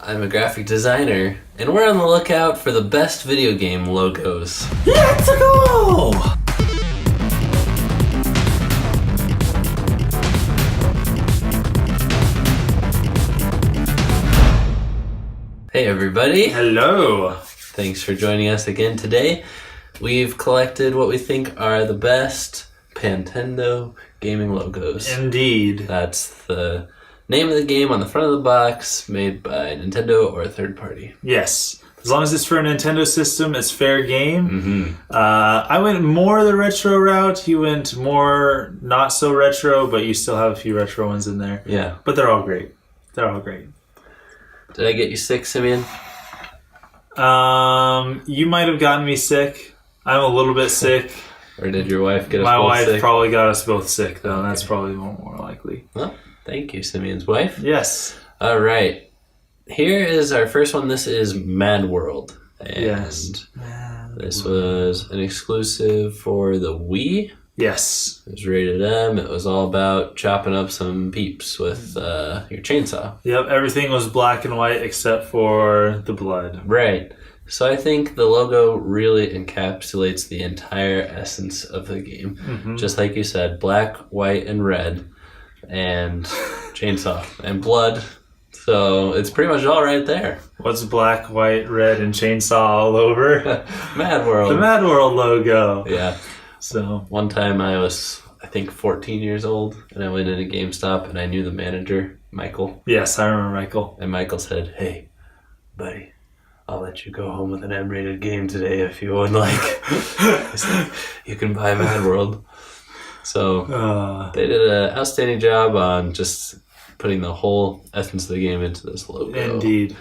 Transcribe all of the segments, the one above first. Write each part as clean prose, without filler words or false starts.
I'm a graphic designer, and we're on the lookout for the best video game logos. Let's go! Hey everybody. Hello. Thanks for joining us again today. We've collected what we think are the best Nintendo gaming logos. Indeed. That's the name of the game on the front of the box, made by Nintendo or a third party. Yes. As long as it's for a Nintendo system, it's fair game. Mm-hmm. I went more the retro route. You went more not so retro, but you still have a few retro ones in there. Yeah. But they're all great. They're all great. Did I get you sick, Simeon? You might have gotten me sick. I'm a little bit sick. Or did your wife get us My both wife sick? probably got us both sick, though. Okay. That's probably more likely. Well, thank you, Simeon's wife. Yes. All right. Here is our first one. This is Mad World. And Yes. this was an exclusive for the Wii. Yes. It was rated M. It was all about chopping up some peeps with your chainsaw. Yep, everything was black and white except for the blood. Right. So I think the logo really encapsulates the entire essence of the game. Mm-hmm. Just like you said, black, white, and red, and chainsaw, and blood. So it's pretty much all right there. What's black, white, red, and chainsaw all over? Mad World. The Mad World logo. Yeah. So One time I was, I think, 14 years old, and I went into GameStop, and I knew the manager, Michael. yes, I remember Michael. And Michael said, "Hey, buddy, I'll let you go home with an M-rated game today if you would like." He's like, "You can buy Mad World." So they did an outstanding job on just putting the whole essence of the game into this logo. Indeed.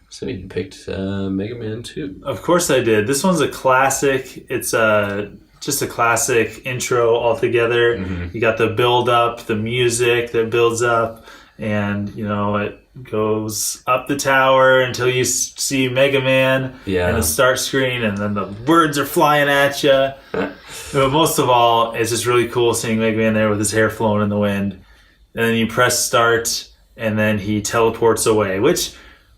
So you picked Mega Man 2. Of course I did. This one's a classic. It's just a classic intro altogether. Mm-hmm. You got the build up, the music that builds up, and it goes up the tower until you see Mega Man and the start screen, and then the words are flying at you. But most of all, it's just really cool seeing Mega Man there with his hair flowing in the wind. And then you press start, and then he teleports away, which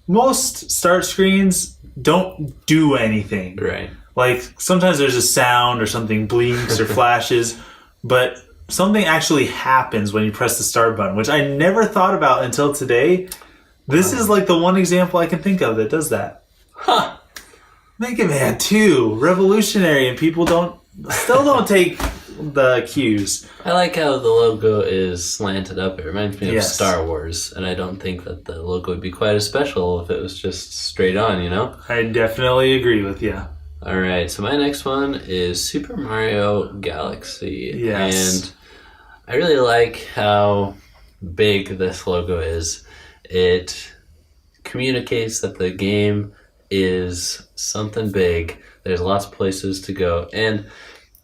most start screens don't do anything. Right. Like, sometimes there's a sound or something blinks or flashes, but something actually happens when you press the start button, which I never thought about until today. This is like the one example I can think of that does that. Huh. Mega Man 2, revolutionary, and people still don't take the cues. I like how the logo is slanted up. It reminds me of Yes. Star Wars, and I don't think that the logo would be quite as special if it was just straight on, you know? I definitely agree with you. All right, so my next one is Super Mario Galaxy. Yes. And I really like how big this logo is. It communicates that the game is something big. There's lots of places to go. And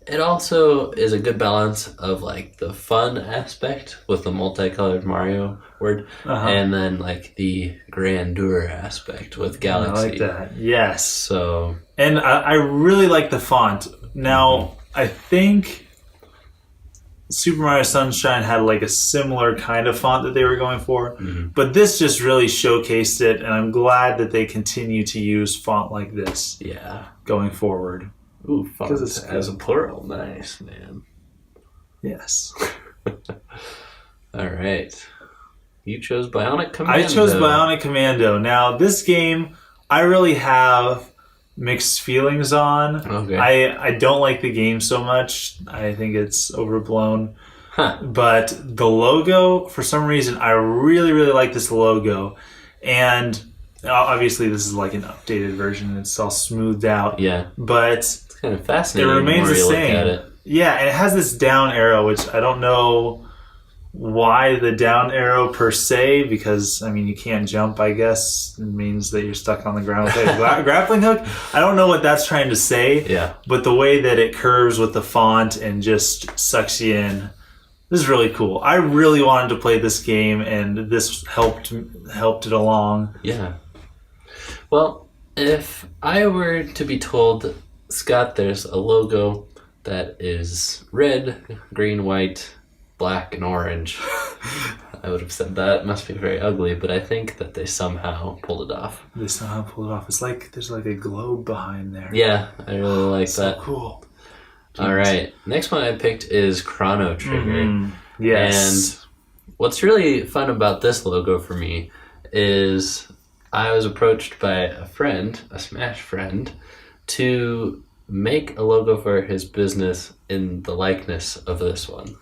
it also is a good balance of like the fun aspect with the multicolored Mario word, and then like the grandeur aspect with Galaxy. I like that. Yes. So, And I really like the font. Now, I think Super Mario Sunshine had like a similar kind of font that they were going for, but this just really showcased it, and I'm glad that they continue to use font like this yeah. going forward. Ooh, font it's as a plural. Nice, man. Yes. All right. You chose Bionic Commando. I chose Bionic Commando. Now, this game, I really have mixed feelings on. Okay. I don't like the game so much. I think it's overblown. Huh. But the logo, for some reason, I really, really like this logo. And obviously, this is like an updated version. It's all smoothed out. Yeah. But It's kind of fascinating. it remains the the more you same. look at it. Yeah, and it has this down arrow, which I don't know why the down arrow per se, because I mean you can't jump. I guess it means that you're stuck on the ground with a grappling hook. I don't know what that's trying to say. Yeah. But the way that it curves with the font and just sucks you in, this is really cool. I really wanted to play this game, and this helped it along. Yeah. Well, if I were to be told, Scott, there's a logo that is red, green, white, black, and orange. I would have said that must be very ugly, but I think that they somehow pulled it off. They somehow pulled it off. It's like there's like a globe behind there. Yeah, I really like that. So cool. All right, next one I picked is Chrono Trigger. Mm-hmm. Yes. And what's really fun about this logo for me is I was approached by a friend, a Smash friend, to make a logo for his business in the likeness of this one.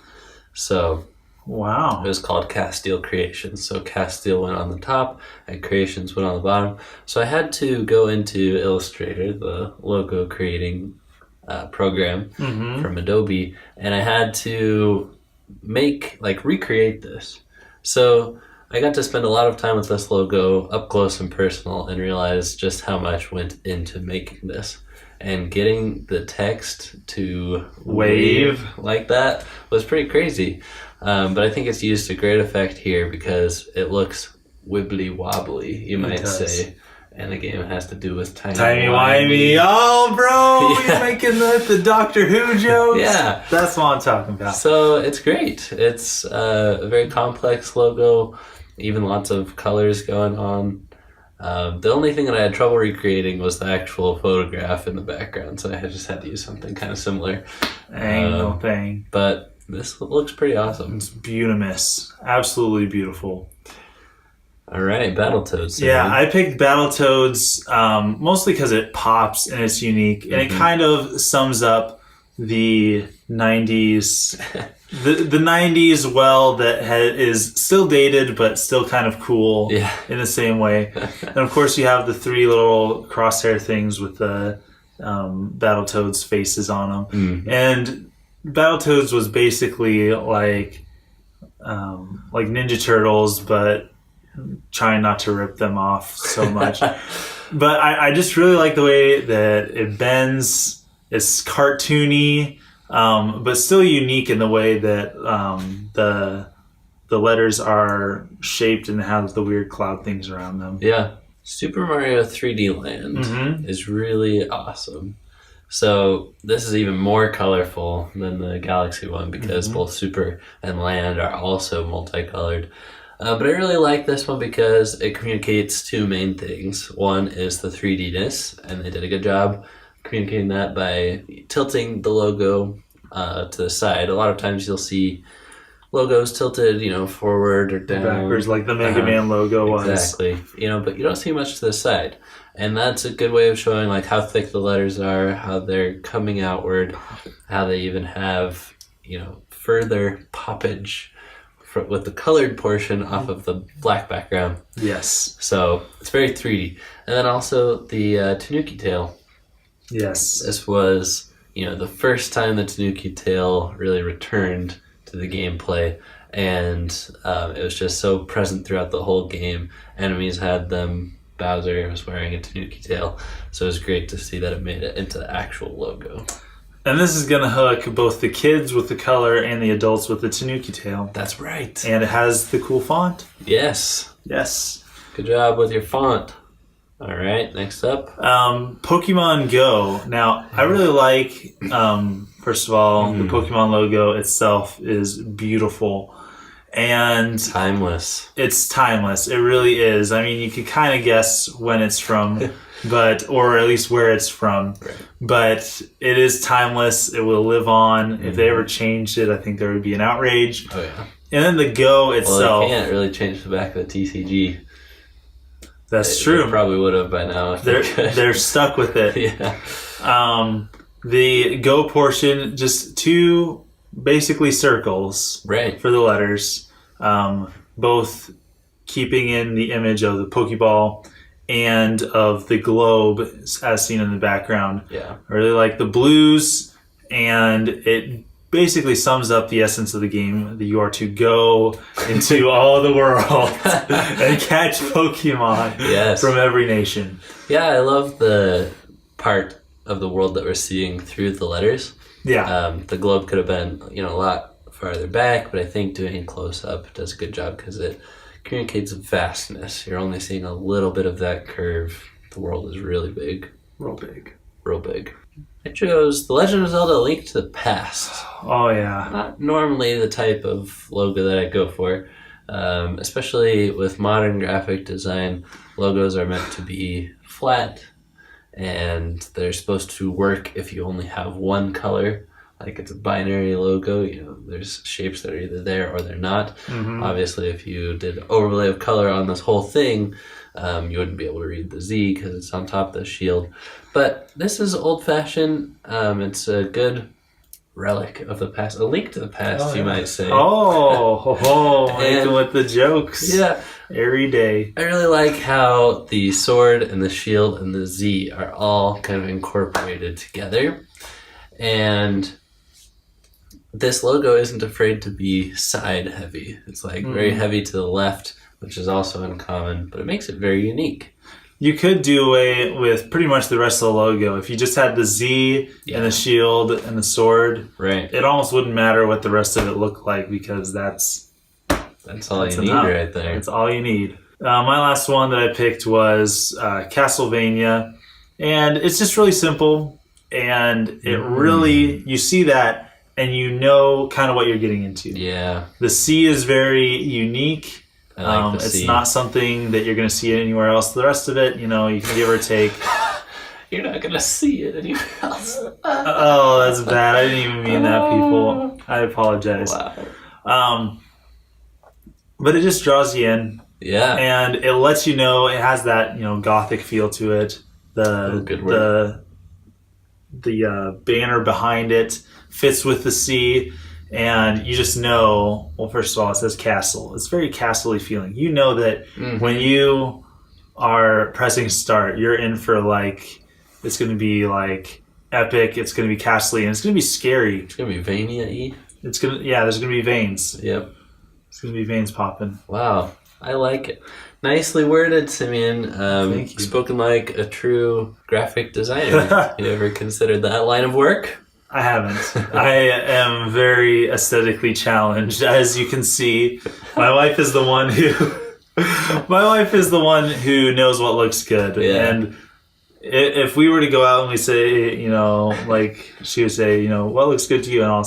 So wow, it was called Castile Creations. So Castile went on the top and Creations went on the bottom. So I had to go into Illustrator, the logo creating program from Adobe, and I had to recreate this. So I got to spend a lot of time with this logo up close and personal and realized just how much went into making this. And getting the text to wave like that was pretty crazy. But I think it's used to great effect here because it looks wibbly wobbly, you might say. And the game has to do with timey-wimey. Oh, bro, you're making the Doctor Who jokes? Yeah. That's what I'm talking about. So it's great. It's a very complex logo, even lots of colors going on. The only thing that I had trouble recreating was the actual photograph in the background, so I just had to use something kind of similar. Ain't no thing. But this looks pretty awesome. It's beautimous. Absolutely beautiful. All right, Battletoads. Yeah, I picked Battletoads mostly because it pops and it's unique, and it kind of sums up the 90s. The 90s that is still dated but still kind of cool in the same way. And of course you have the three little crosshair things with the Battletoads faces on them. And Battletoads was basically like Ninja Turtles, but trying not to rip them off so much. But I just really like the way that it bends. It's cartoony, but still unique in the way that the letters are shaped and have the weird cloud things around them. Yeah. Super Mario 3D Land is really awesome. So this is even more colorful than the Galaxy one because both Super and Land are also multicolored. But I really like this one because it communicates two main things. One is the 3D-ness, and they did a good job communicating that by tilting the logo to the side. A lot of times you'll see logos tilted, forward or down. Backwards, like the Mega Man logo was. Exactly. But you don't see much to the side. And that's a good way of showing like how thick the letters are, how they're coming outward, how they even have, further poppage with the colored portion off of the black background. Yes. So it's very 3D. And then also the Tanuki tail. Yes. This was, the first time the Tanuki tail really returned to the gameplay. And it was just so present throughout the whole game. Enemies had them. Bowser was wearing a Tanuki tail. So it was great to see that it made it into the actual logo. And this is going to hook both the kids with the color and the adults with the Tanuki tail. That's right. And it has the cool font. Yes. Yes. Good job with your font. All right, next up. Pokemon Go. Now, I really like, first of all, the Pokemon logo itself is beautiful. And timeless. It's timeless. It really is. I mean, you could kind of guess when it's from, or at least where it's from. Right. But it is timeless. It will live on. If they ever changed it, I think there would be an outrage. Oh, yeah. And then the Go itself. Well, they can't really change the back of the TCG. That's true. They probably would have by now. If they're stuck with it. Yeah. The Go portion, just two basically circles for the letters, both keeping in the image of the Pokeball and of the globe as seen in the background. Yeah. I really like the blues, and it basically sums up the essence of the game that you are to go into all the world and catch Pokemon from every nation. Yeah, I love the part of the world that we're seeing through the letters. Yeah. The globe could have been, a lot farther back, but I think doing close up does a good job because it communicates vastness. You're only seeing a little bit of that curve. The world is really big. Real big. Real big. I chose The Legend of Zelda: A Link to the Past. Oh, yeah. Not normally the type of logo that I go for, Especially with modern graphic design, logos are meant to be flat, and they're supposed to work if you only have one color. Like it's a binary logo, there's shapes that are either there or they're not. Mm-hmm. Obviously, if you did an overlay of color on this whole thing, you wouldn't be able to read the Z because it's on top of the shield. But this is old-fashioned. It's a good relic of the past, a link to the past, you might say. Making with the jokes. Yeah. Every day. I really like how the sword and the shield and the Z are all kind of incorporated together. And this logo isn't afraid to be side heavy. It's like very heavy to the left, which is also uncommon, but it makes it very unique. You could do away with pretty much the rest of the logo. If you just had the Z and the shield and the sword, right? It almost wouldn't matter what the rest of it looked like because that's all you need right there. That's all you need. My last one that I picked was Castlevania, and it's just really simple, and it really, you see that and you know kind of what you're getting into. Yeah. The C is very unique. I like the it's C. not something that you're going to see anywhere else. The rest of it, you can give or take. You're not going to see it anywhere else. Oh, that's bad. I didn't even mean that, people. I apologize. Wow. But it just draws you in. Yeah. And it lets you know it has that, gothic feel to it. The banner behind it fits with the C. And you just know, well, first of all, it says castle. It's very castle-y feeling. You know that when you are pressing start, you're in for it's going to be epic. It's going to be castle-y, and it's going to be scary. It's going to be Vania-y. There's going to be veins. Yep. It's going to be veins popping. Wow. I like it. Nicely worded, Simeon. Thank you. Spoken like a true graphic designer. You ever considered that line of work? I haven't. I am very aesthetically challenged, as you can see. My wife is the one who knows what looks good. Yeah. And if we were to go out and we say, she would say, what looks good to you? And I'll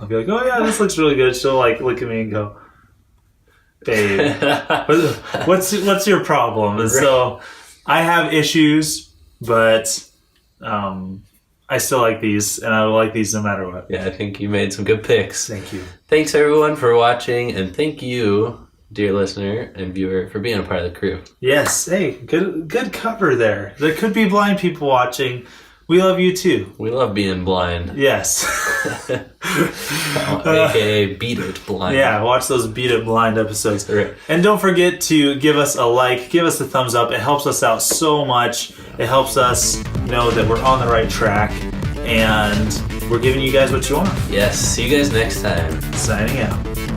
be like, oh yeah, this looks really good. She'll look at me and go, babe, what's your problem? And so I have issues, but I still like these, and I will like these no matter what. Yeah, I think you made some good picks. Thank you. Thanks, everyone, for watching, and thank you, dear listener and viewer, for being a part of the crew. Yes. Hey, good cover there. There could be blind people watching. We love you, too. We love being blind. Yes. AKA Beat It Blind. Yeah, watch those Beat It Blind episodes. Right. And don't forget to give us a like, give us a thumbs up. It helps us out so much. It helps us know that we're on the right track, and we're giving you guys what you want. Yes, see you guys next time. Signing out.